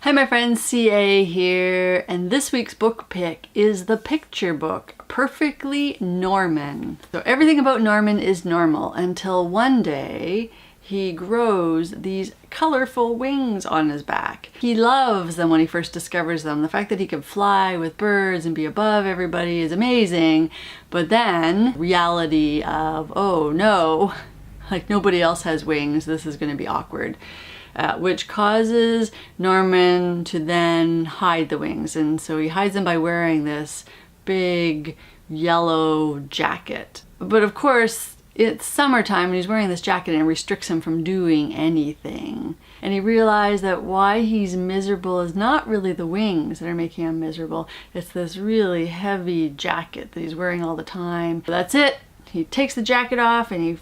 Hi my friends, CA here, and this week's book pick is the picture book, Perfectly Norman. So everything about Norman is normal until one day he grows these colorful wings on his back. He loves them when he first discovers them. The fact that he can fly with birds and be above everybody is amazing, but then reality of, oh no, like nobody else has wings, this is going to be awkward. Which causes Norman to then hide the wings. And so he hides them by wearing this big yellow jacket. But of course, it's summertime and he's wearing this jacket and it restricts him from doing anything. And he realized that why he's miserable is not really the wings that are making him miserable. It's this really heavy jacket that he's wearing all the time. That's it. He takes the jacket off and he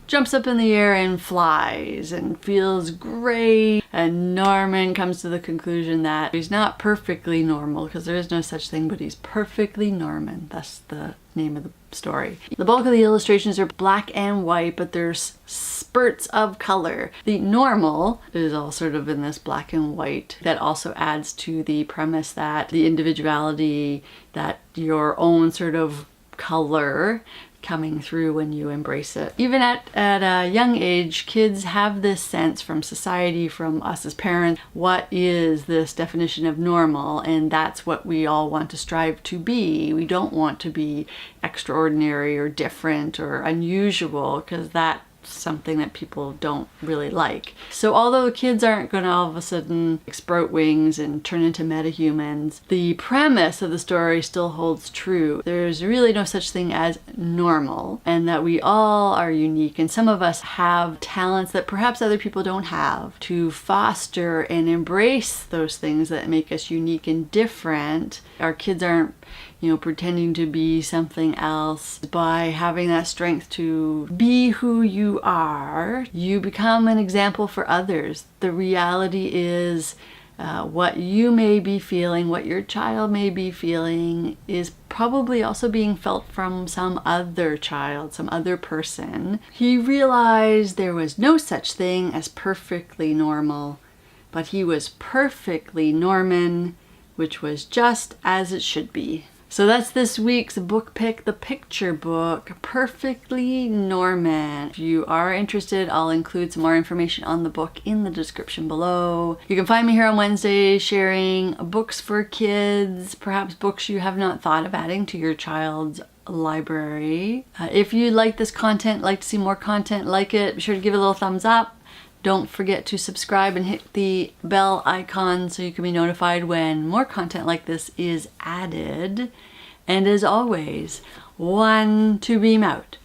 jumps up in the air and flies and feels great. And Norman comes to the conclusion that he's not perfectly normal, because there is no such thing, but he's perfectly Norman. That's the name of the story. The bulk of the illustrations are black and white, but there's spurts of color. The normal is all sort of in this black and white. That also adds to the premise that the individuality, that your own sort of color coming through when you embrace it. Even at a young age, kids have this sense from society, from us as parents, what is this definition of normal? And that's what we all want to strive to be. We don't want to be extraordinary or different or unusual, because that's something that people don't really like. So although kids aren't going to all of a sudden sprout wings and turn into metahumans, the premise of the story still holds true. There's really no such thing as normal, and that we all are unique, and some of us have talents that perhaps other people don't have, to foster and embrace those things that make us unique and different. Our kids aren't pretending to be something else. By having that strength to be who you are, you become an example for others. The reality is what you may be feeling, what your child may be feeling, is probably also being felt from some other child, some other person. He realized there was no such thing as perfectly normal, but he was perfectly Norman, which was just as it should be. So that's this week's book pick, the picture book, Perfectly Norman. If you are interested, I'll include some more information on the book in the description below. You can find me here on Wednesdays sharing books for kids, perhaps books you have not thought of adding to your child's library. If you like this content, like to see more content like it, be sure to give it a little thumbs up. Don't forget to subscribe and hit the bell icon so you can be notified when more content like this is added. And as always, one to beam out.